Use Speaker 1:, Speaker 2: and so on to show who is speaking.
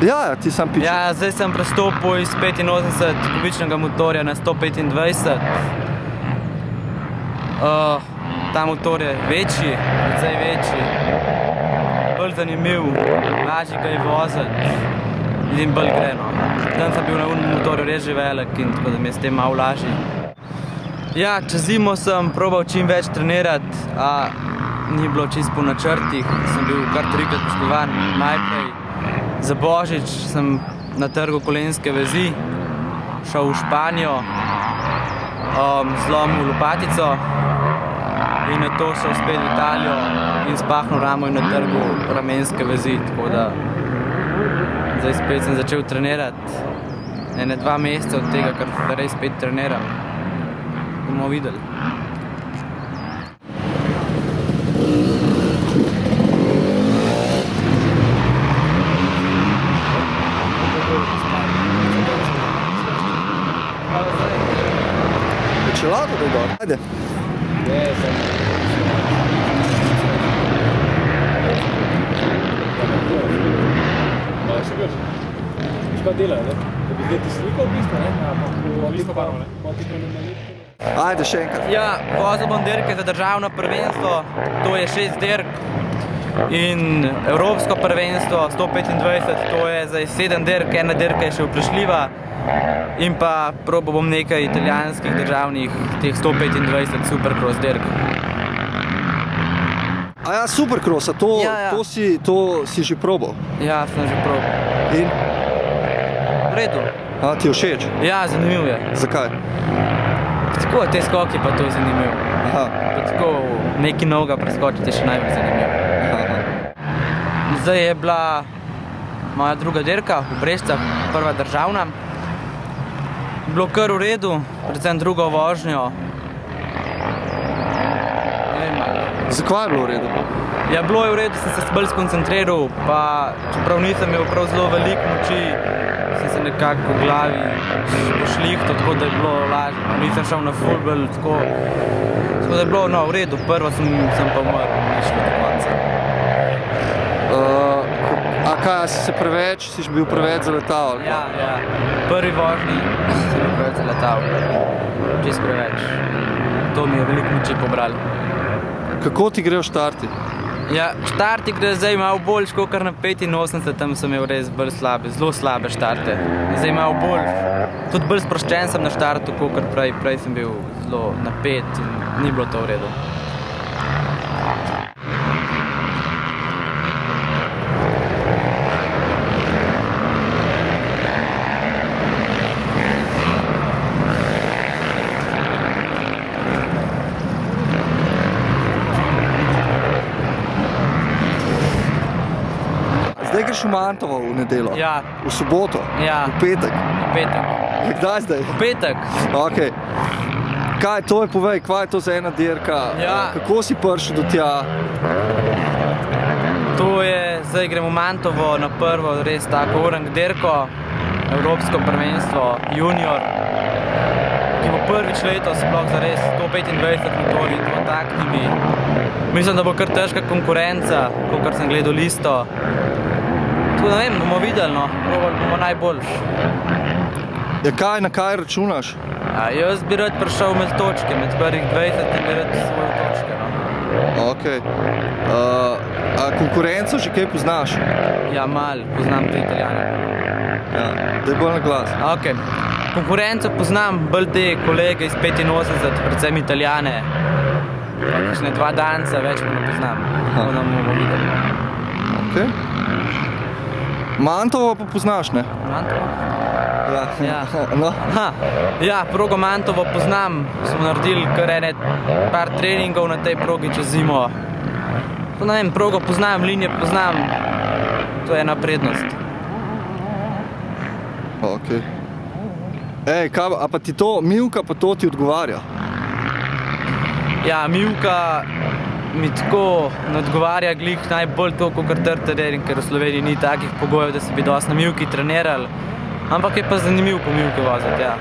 Speaker 1: Ja, ti sam piče.
Speaker 2: Ja, zdaj sem prestopil iz 85 kubičnega motorja na 125. Ta motor je večji, precej večji, bolj zanimiv, lažji ga je voziti in bolj gre, no. Dan sem bil na unem motorju res že velik in tako da mi je s tem malo lažji. Ja, čez zimo sem probal čim več trenirati, a ni bilo čisto po načrtih. Sem bil kar 3-krat poškodovan. Najprej za Božič sem natrgal kolenske vezi, šel v Španijo, zlomil lopatico in nato šel spet v Italijo in spahnil ramo in natrgal ramenske vezi, tako da zdaj spet sem začel trenirati. 2 meseca od tega, kar res spet treniram. Bomo videli.
Speaker 1: Čelado da je gor, ajde.
Speaker 3: Šta dela, ne? Da bi zdaj ti slikal v bistvu, ne?
Speaker 1: Ajde, še enkrat.
Speaker 2: Ja, vozil bom dirke za državno prvenstvo, to je 6 dirk. In evropsko prvenstvo 125, to je zdaj 7 dirk, 1 dirka je še vprašljiva. In pa probal bom nekaj italijanskih državnih, teh 125 supercross dirk.
Speaker 1: A ja, supercrossa, to si že probal?
Speaker 2: Ja, sem že probal.
Speaker 1: In?
Speaker 2: V redu.
Speaker 1: A, ti je všeč?
Speaker 2: Ja, zanimiv je.
Speaker 1: Zakaj?
Speaker 2: Tako, te skoki pa to je zanimiv.
Speaker 1: Aha.
Speaker 2: Pa tako nekaj novega preskočiti je še najbolj zanimiv.
Speaker 1: Aha.
Speaker 2: Zdaj je bila moja druga dirka v Brežicah, prva državna. Bilo kar v redu, predvsem drugo vožnjo.
Speaker 1: Zakaj je bilo v redu?
Speaker 2: Ja, bilo je v redu, sem se bolj skoncentriral, pa čeprav nisem imel prav zelo veliko moči, sem se nekako v glavi pošlihtal, tako da je bilo lažje. Nisem šel na fulbel, tako da je bilo v redu. Prvo sem pa umrl, ni šlo do konca.
Speaker 1: A kaj, si bil preveč zaletal?
Speaker 2: Ja. Prvi vožnji sem bil preveč zaletal. Čisto preveč. To mi je veliko moči pobralo.
Speaker 1: Kako ti grejo štarti?
Speaker 2: Ja, štarti gre zdaj malo bolj, kakor na 85, tam sem imel res bolj slabe, zelo slabe štarte. Zdaj malo bolj, tudi bolj sproščen sem na štartu, kakor prej. Prej sem bil zelo napet in ni bilo to v redu.
Speaker 1: Zdaj greš v Mantovo v nedeljo?
Speaker 2: Ja.
Speaker 1: V soboto?
Speaker 2: Ja.
Speaker 1: V petek?
Speaker 2: V petek.
Speaker 1: Kdaj zdaj?
Speaker 2: V petek.
Speaker 1: Okej. Kaj to je, povej, kva je to za ena dirka?
Speaker 2: Ja.
Speaker 1: Kako si prišel do tja?
Speaker 2: To je, zdaj gremo v Mantovo na prvo res tako orang dirko, evropsko prvenstvo, junior, ki bo prvič letos sploh za res 125 motorji, dvotaktnimi. Mislim, da bo kar težka konkurenca, kakor sem gledal listo. Tako da ne vem, bomo videli, no, probali bomo najboljš.
Speaker 1: Ja, na kaj računaš?
Speaker 2: Jaz bi rad prišel med točke, med prvih 20 in bi rad svoje točke, no.
Speaker 1: Okej. A konkurenco že kaj poznaš?
Speaker 2: Ja, malo, poznam te Italijane.
Speaker 1: Ja, daj bolj na glas.
Speaker 2: Okej. Konkurenco poznam, bolj te kolege iz 85, predvsem Italijane. Kakšne 2 danca, več pa ne poznam. Tako da bomo videli.
Speaker 1: Okej. Mantovo pa poznaš, ne?
Speaker 2: Mantovo?
Speaker 1: Ja. No.
Speaker 2: Ja, progo Mantovo poznam. Smo naredili kar par treningov na tej progi čez zimo. To ne vem, progo poznam, linije poznam. To je ena prednost.
Speaker 1: Okej. Ej, a pa ti to, Mivka pa to ti odgovarja?
Speaker 2: Ja, Mivka mi tako ne odgovarja glih najbolj to, kakor trd teren, ker v Sloveniji ni takih pogojev, da se bi dosti na Mivki trenirali. Ampak je pa zanimiv po Mivki voziti, ja.